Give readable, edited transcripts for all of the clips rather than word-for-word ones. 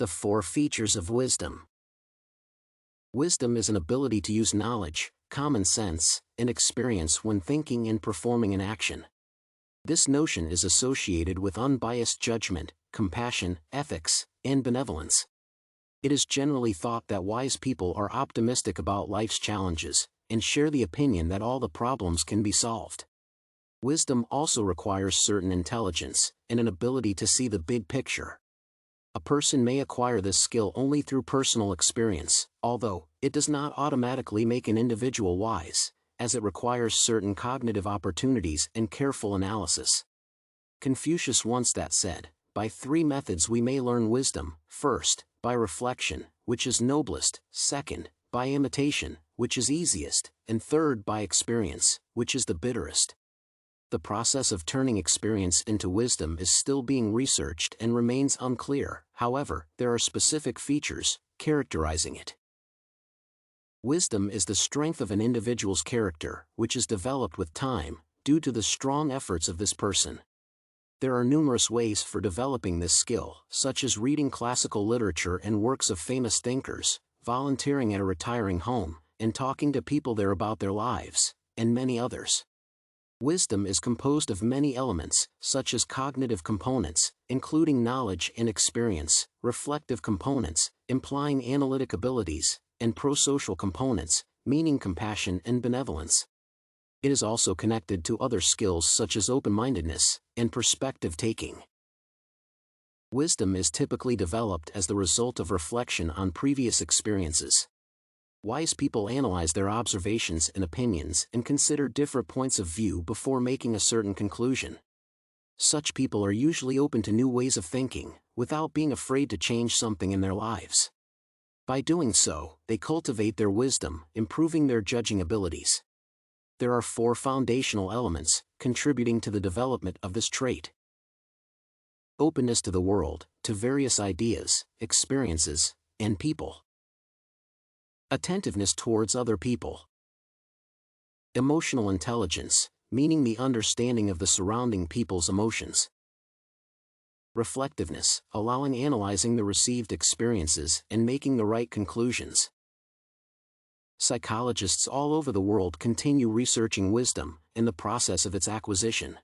The 4 features of wisdom. Wisdom is an ability to use knowledge, common sense, and experience when thinking and performing an action. This notion is associated with unbiased judgment, compassion, ethics, and benevolence. It is generally thought that wise people are optimistic about life's challenges, and share the opinion that all the problems can be solved. Wisdom also requires certain intelligence, and an ability to see the big picture. A person may acquire this skill only through personal experience, although it does not automatically make an individual wise, as it requires certain cognitive opportunities and careful analysis. Confucius once said, "By 3 methods we may learn wisdom: first, by reflection, which is noblest; second, by imitation, which is easiest; and third, by experience, which is the bitterest." The process of turning experience into wisdom is still being researched and remains unclear. However, there are specific features characterizing it. Wisdom is the strength of an individual's character, which is developed with time, due to the strong efforts of this person. There are numerous ways for developing this skill, such as reading classical literature and works of famous thinkers, volunteering at a retiring home, and talking to people there about their lives, and many others. Wisdom is composed of many elements, such as cognitive components, including knowledge and experience, reflective components, implying analytic abilities, and prosocial components, meaning compassion and benevolence. It is also connected to other skills such as open-mindedness and perspective-taking. Wisdom is typically developed as the result of reflection on previous experiences. Wise people analyze their observations and opinions and consider different points of view before making a certain conclusion. Such people are usually open to new ways of thinking, without being afraid to change something in their lives. By doing so, they cultivate their wisdom, improving their judging abilities. There are 4 foundational elements contributing to the development of this trait. Openness to the world, to various ideas, experiences, and people. Attentiveness towards other people. Emotional intelligence, meaning the understanding of the surrounding people's emotions. Reflectiveness, allowing analyzing the received experiences and making the right conclusions. Psychologists all over the world continue researching wisdom in the process of its acquisition.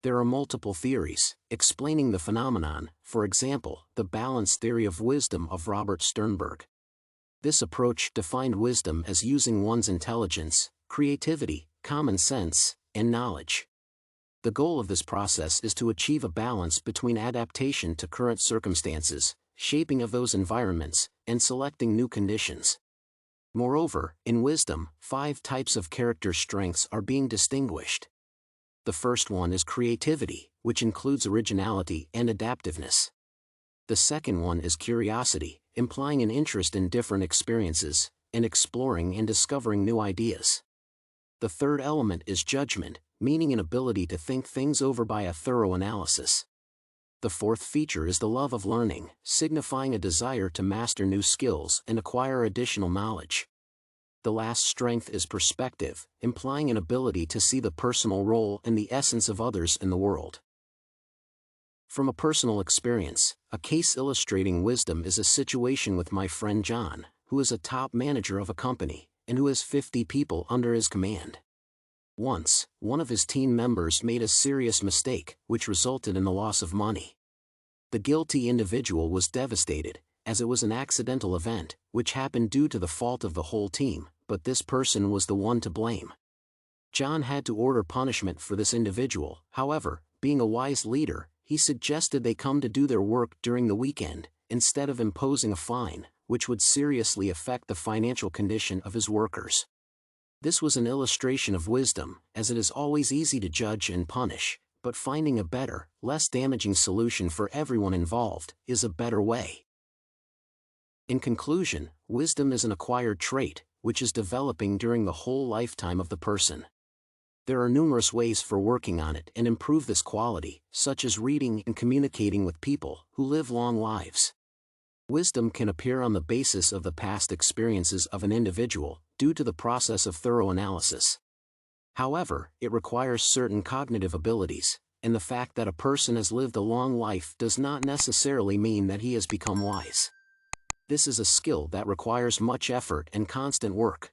There are multiple theories explaining the phenomenon, for example, the balance theory of wisdom of Robert Sternberg. This approach defined wisdom as using one's intelligence, creativity, common sense, and knowledge. The goal of this process is to achieve a balance between adaptation to current circumstances, shaping of those environments, and selecting new conditions. Moreover, in wisdom, 5 types of character strengths are being distinguished. The first one is creativity, which includes originality and adaptiveness. The second one is curiosity, implying an interest in different experiences, and exploring and discovering new ideas. The third element is judgment, meaning an ability to think things over by a thorough analysis. The fourth feature is the love of learning, signifying a desire to master new skills and acquire additional knowledge. The last strength is perspective, implying an ability to see the personal role and the essence of others in the world. From a personal experience, a case illustrating wisdom is a situation with my friend John, who is a top manager of a company, and who has 50 people under his command. Once, one of his team members made a serious mistake, which resulted in the loss of money. The guilty individual was devastated, as it was an accidental event, which happened due to the fault of the whole team, but this person was the one to blame. John had to order punishment for this individual. However, being a wise leader, he suggested they come to do their work during the weekend, instead of imposing a fine, which would seriously affect the financial condition of his workers. This was an illustration of wisdom, as it is always easy to judge and punish, but finding a better, less damaging solution for everyone involved is a better way. In conclusion, wisdom is an acquired trait, which is developing during the whole lifetime of the person. There are numerous ways for working on it and improve this quality, such as reading and communicating with people who live long lives. Wisdom can appear on the basis of the past experiences of an individual, due to the process of thorough analysis. However, it requires certain cognitive abilities, and the fact that a person has lived a long life does not necessarily mean that he has become wise. This is a skill that requires much effort and constant work.